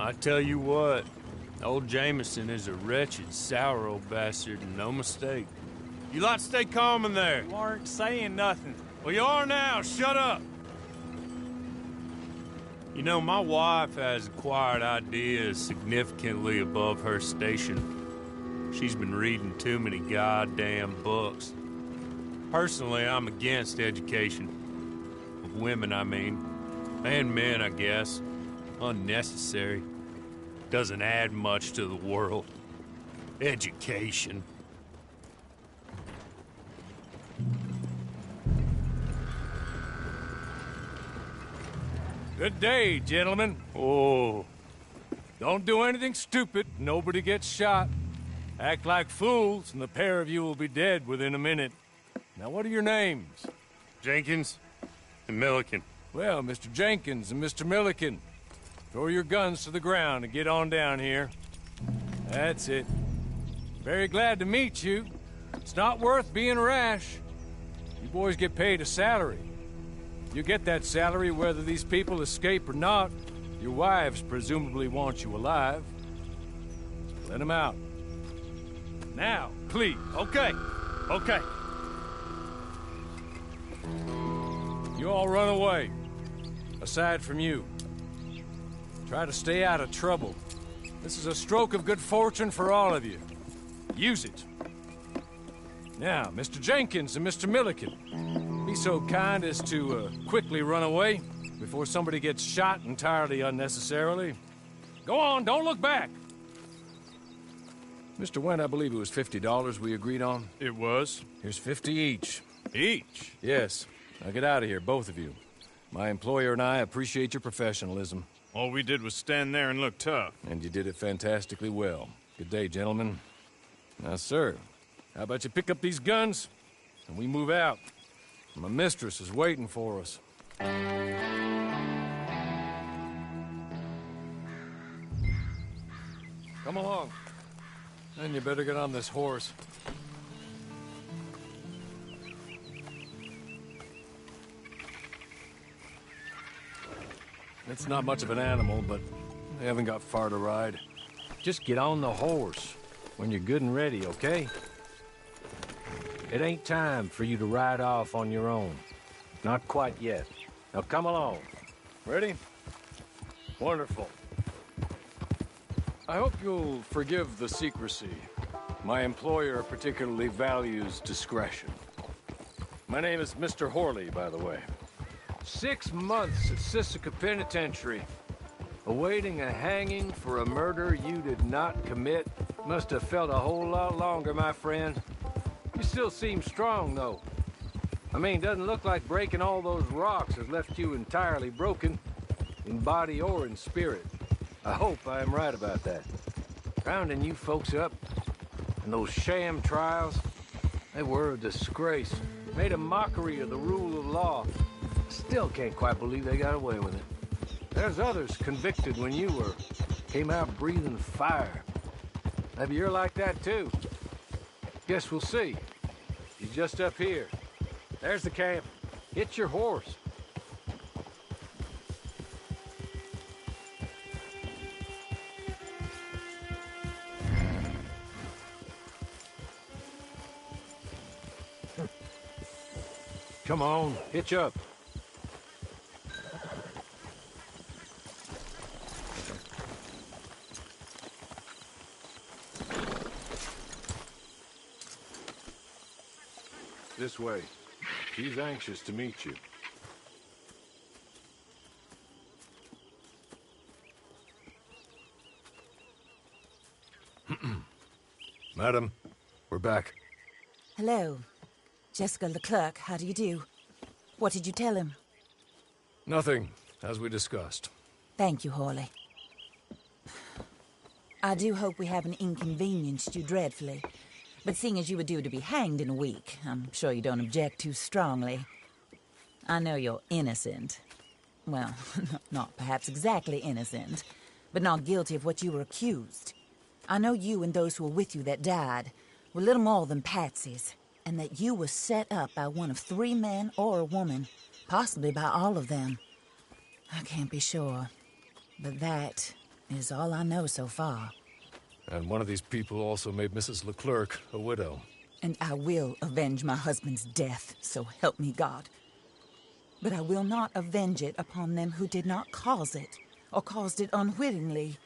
I tell you what, old Jameson is a wretched, sour old bastard, and no mistake. You lot stay calm in there. You aren't saying nothing. Well, you are now. Shut up. You know, my wife has acquired ideas significantly above her station. She's been reading too many goddamn books. Personally, I'm against education. Of women, I mean. And men, I guess. Unnecessary. Doesn't add much to the world. Education. Good day, gentlemen. Oh. Don't do anything stupid. Nobody gets shot. Act like fools, and the pair of you will be dead within a minute. Now, what are your names? Jenkins and Milliken. Well, Mr. Jenkins and Mr. Milliken, throw your guns to the ground and get on down here. That's it. Very glad to meet you. It's not worth being rash. You boys get paid a salary. You get that salary whether these people escape or not. Your wives presumably want you alive. Let them out. Now, please. Okay. Okay. You all run away. Aside from you. Try to stay out of trouble. This is a stroke of good fortune for all of you. Use it. Now, Mr. Jenkins and Mr. Milliken, be so kind as to quickly run away before somebody gets shot entirely unnecessarily. Go on, don't look back. Mr. Wendt, I believe it was $50 we agreed on. It was. Here's 50 each. Each? Yes. Now get out of here, both of you. My employer and I appreciate your professionalism. All we did was stand there and look tough. And you did it fantastically well. Good day, gentlemen. Now, sir, how about you pick up these guns and we move out? My mistress is waiting for us. Come along. Then you better get on this horse. It's not much of an animal, but they haven't got far to ride. Just get on the horse when you're good and ready, okay? It ain't time for you to ride off on your own. Not quite yet. Now come along. Ready? Wonderful. I hope you'll forgive the secrecy. My employer particularly values discretion. My name is Mr. Horley, by the way. 6 months at Sisika Penitentiary, awaiting a hanging for a murder you did not commit. Must have felt a whole lot longer, my friend. You still seem strong, though. I mean, doesn't look like breaking all those rocks has left you entirely broken, in body or in spirit. I hope I am right about that. Rounding you folks up, and those sham trials, they were a disgrace. Made a mockery of the rule of law. Still can't quite believe they got away with it. There's others convicted when you were. Came out breathing fire. Maybe you're like that too. Guess we'll see. He's just up here. There's the camp. Hit your horse. Come on, hitch up. This way. She's anxious to meet you. Madam, we're back. Hello. Jessica Leclerc, how do you do? What did you tell him? Nothing, as we discussed. Thank you, Horley. I do hope we haven't inconvenienced you dreadfully. But seeing as you were due to be hanged in a week, I'm sure you don't object too strongly. I know you're innocent. Well, not perhaps exactly innocent, but not guilty of what you were accused. I know you and those who were with you that died were little more than patsies, and that you were set up by one of 3 men or a woman, possibly by all of them. I can't be sure, but that is all I know so far. And one of these people also made Mrs. Leclerc a widow. And I will avenge my husband's death, so help me God. But I will not avenge it upon them who did not cause it, or caused it unwittingly.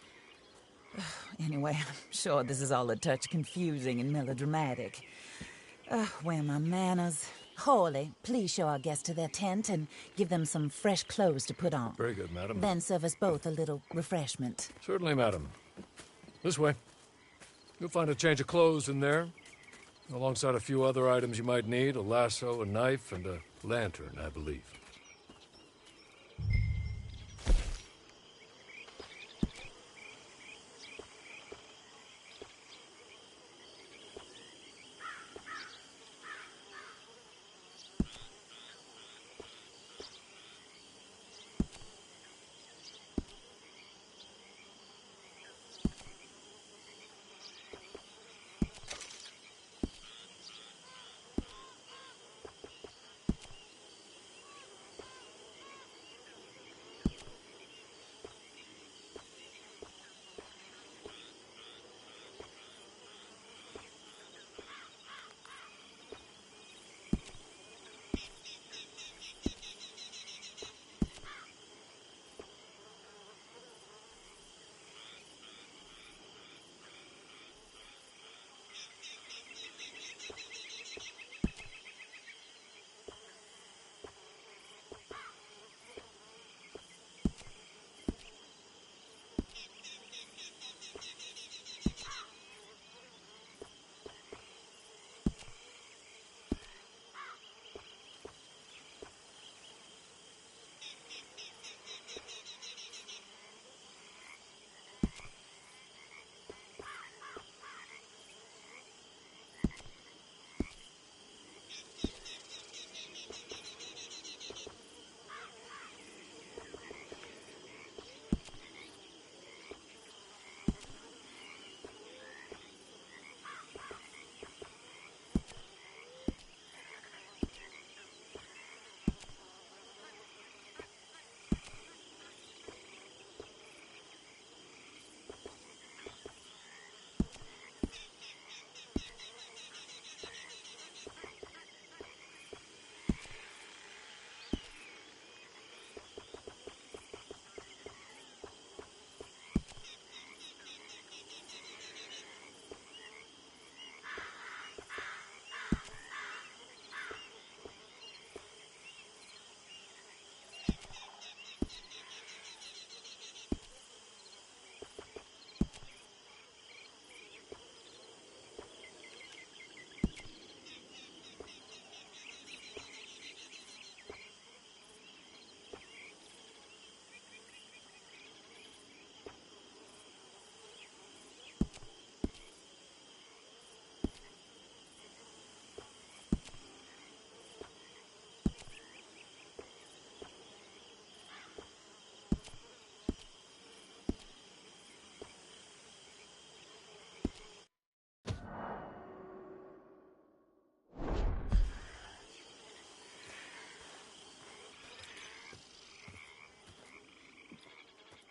Anyway, I'm sure this is all a touch confusing and melodramatic. Where are my manners? Hawley, please show our guests to their tent and give them some fresh clothes to put on. Very good, madam. Then serve us both a little refreshment. Certainly, madam. This way. You'll find a change of clothes in there, alongside a few other items you might need, a lasso, a knife, and a lantern, I believe.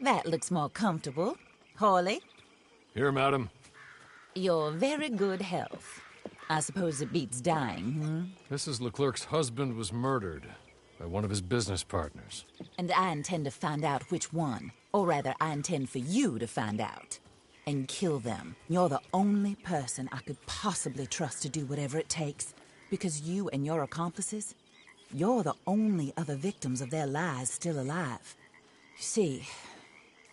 That looks more comfortable. Hawley, Here, madam. you're very good health. I suppose it beats dying, Mrs. Leclerc's husband was murdered by one of his business partners. And I intend to find out which one. Or rather, I intend for you to find out. And kill them. You're the only person I could possibly trust to do whatever it takes. Because you and your accomplices, you're the only other victims of their lies still alive. You see,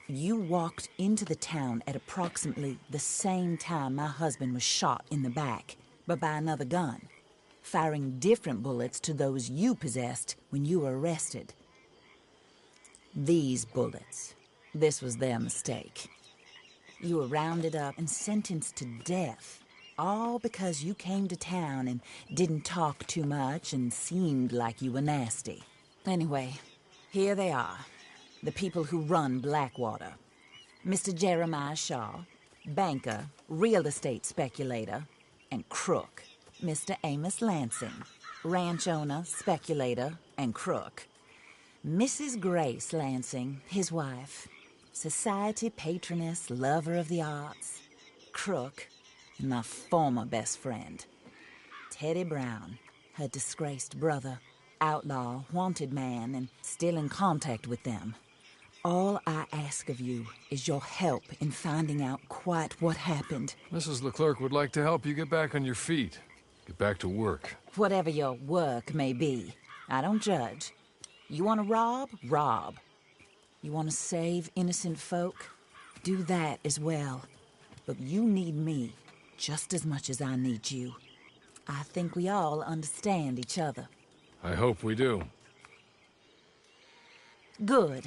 you walked into the town at approximately the same time my husband was shot in the back, but by another gun, firing different bullets to those you possessed when you were arrested. These bullets, this was their mistake. You were rounded up and sentenced to death, all because you came to town and didn't talk too much and seemed like you were nasty. Anyway, here they are. The people who run Blackwater. Mr. Jeremiah Shaw, banker, real estate speculator, and crook. Mr. Amos Lansing, ranch owner, speculator, and crook. Mrs. Grace Lansing, his wife, Society patroness, lover of the arts, crook, and my former best friend. Teddy Brown, her disgraced brother, outlaw, wanted man, and still in contact with them. All I ask of you is your help in finding out quite what happened. Mrs. Leclerc would like to help you get back on your feet. Get back to work. Whatever your work may be, I don't judge. You want to rob? Rob. You want to save innocent folk? Do that as well. But you need me just as much as I need you. I think we all understand each other. I hope we do. Good.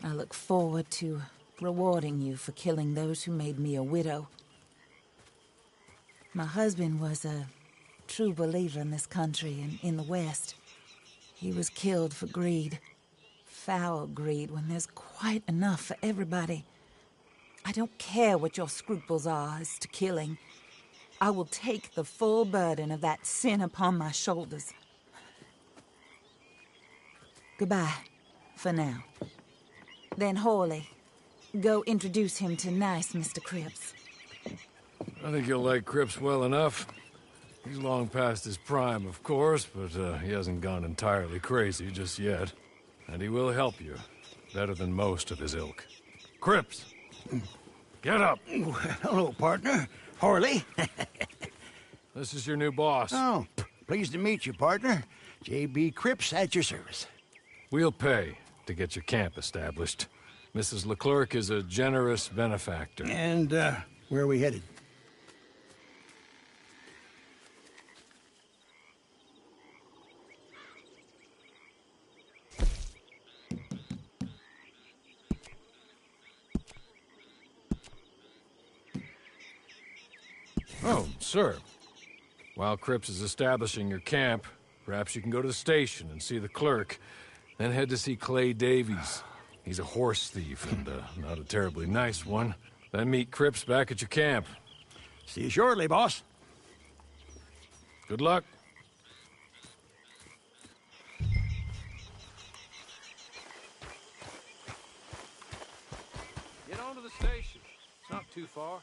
I look forward to rewarding you for killing those who made me a widow. My husband was a true believer in this country and in the West. He was killed for greed. Foul greed when there's quite enough for everybody. I don't care what your scruples are as to killing. I will take the full burden of that sin upon my shoulders. Goodbye, for now. Then Hawley, go introduce him to nice Mr. Cripps. I think you'll like Cripps well enough. He's long past his prime, of course, but he hasn't gone entirely crazy just yet. And he will help you, better than most of his ilk. Cripps! Get up! Hello, partner. Horley. This is your new boss. Oh, pleased to meet you, partner. J.B. Cripps at your service. We'll pay to get your camp established. Mrs. Leclerc is a generous benefactor. And, where are we headed? Oh, sir. While Cripps is establishing your camp, perhaps you can go to the station and see the clerk, then head to see Clay Davies. He's a horse thief, and not a terribly nice one. Then meet Cripps back at your camp. See you shortly, boss. Good luck. Get on to the station. It's not too far.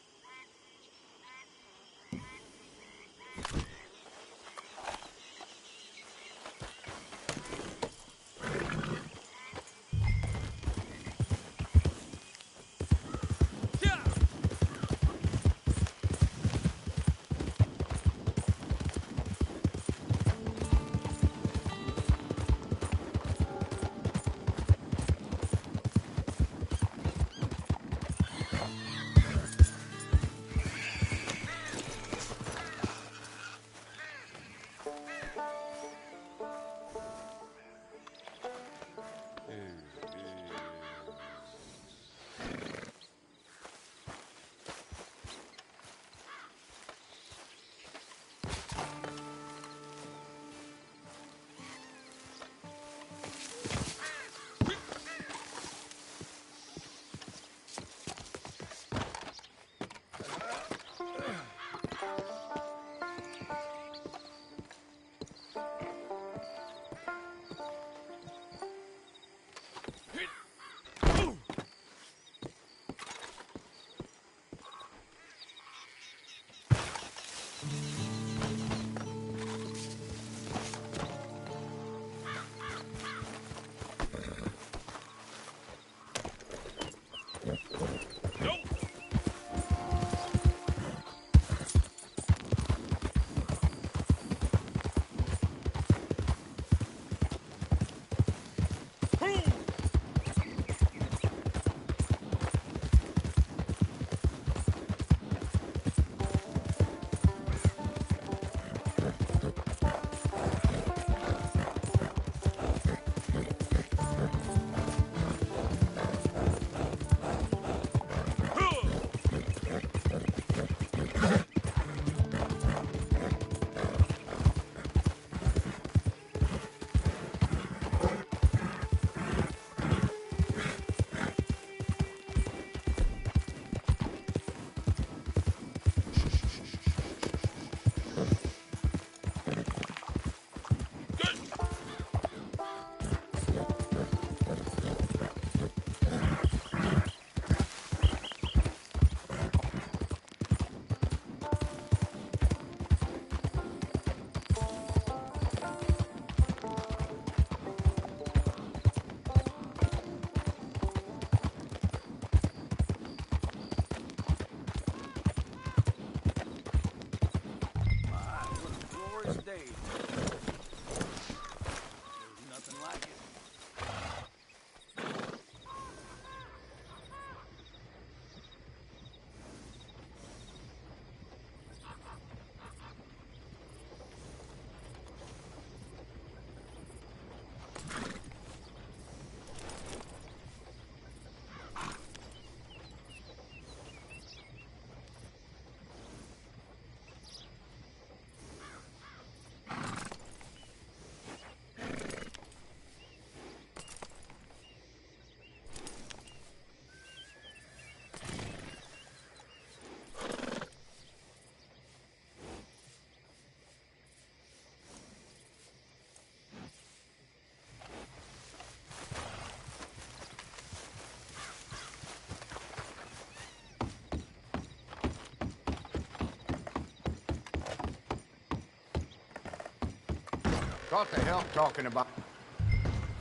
What the hell talking about?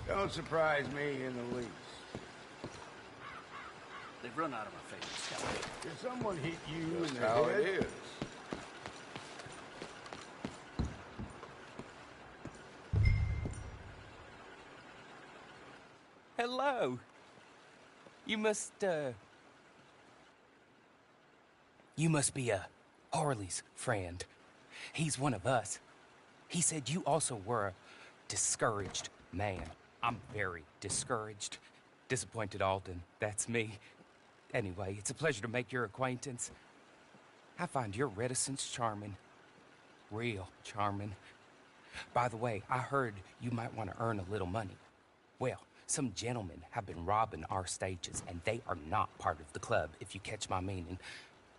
Don't surprise me in the least. They've run out of my favorite stuff. Did someone hit you That's in the how head? it is. Hello. You must be Harley's friend. He's one of us. He said you also were a discouraged man. I'm very discouraged. Disappointed Alden, that's me. Anyway, it's a pleasure to make your acquaintance. I find your reticence charming. Real charming. By the way, I heard you might want to earn a little money. Well, some gentlemen have been robbing our stages, and they are not part of the club, if you catch my meaning.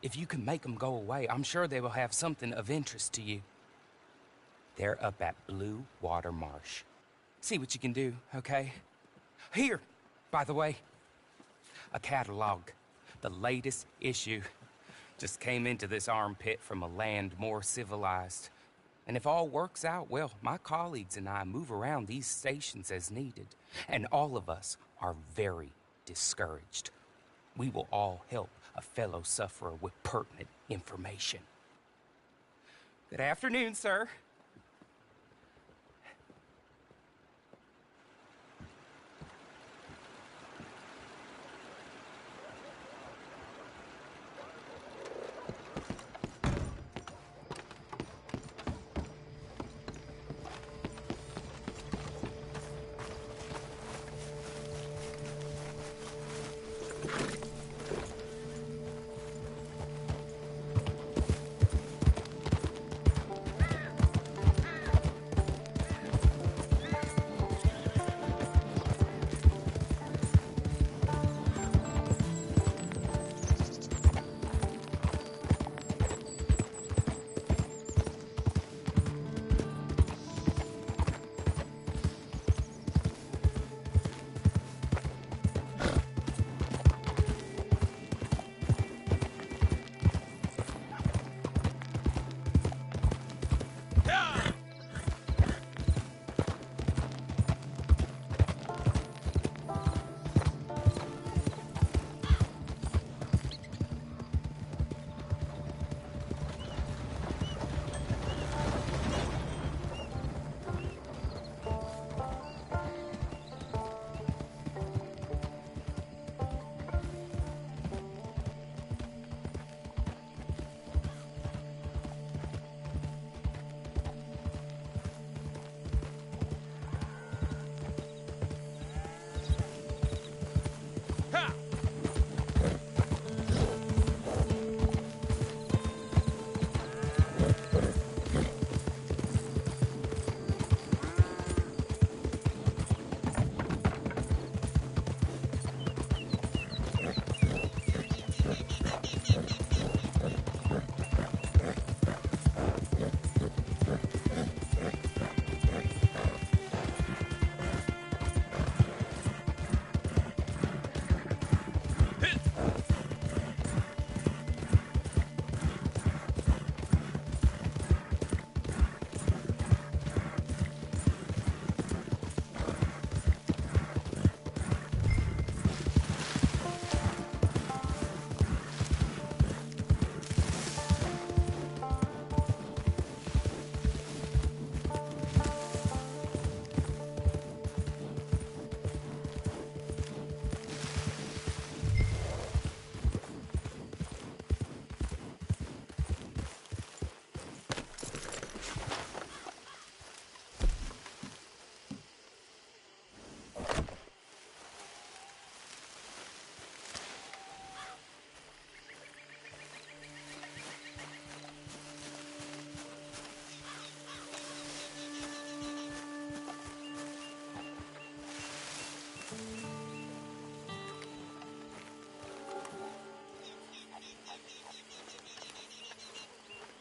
If you can make them go away, I'm sure they will have something of interest to you. They're up at Blue Water Marsh. See what you can do, okay? Here, by the way, a catalog. The latest issue. Just came into this armpit from a land more civilized. And if all works out, well, my colleagues and I move around these stations as needed. And all of us are very discouraged. We will all help a fellow sufferer with pertinent information. Good afternoon, sir.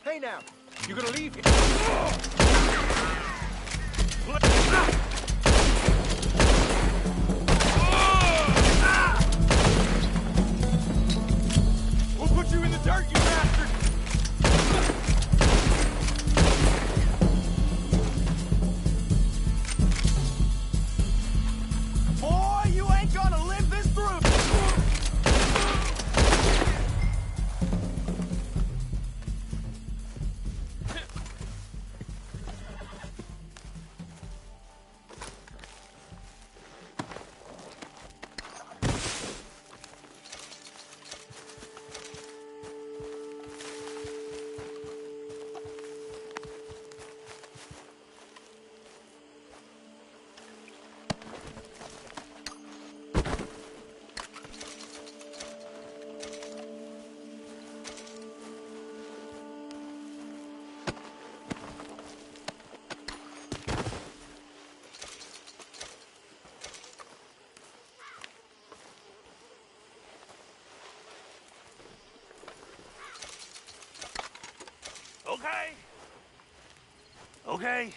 Hey now, you gonna leave here? We'll put you in the dirt, you bastard! Okay.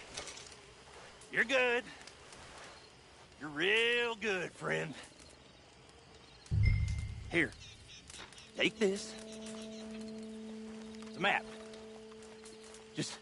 You're good. You're real good, friend. Here. Take this. It's a map. Just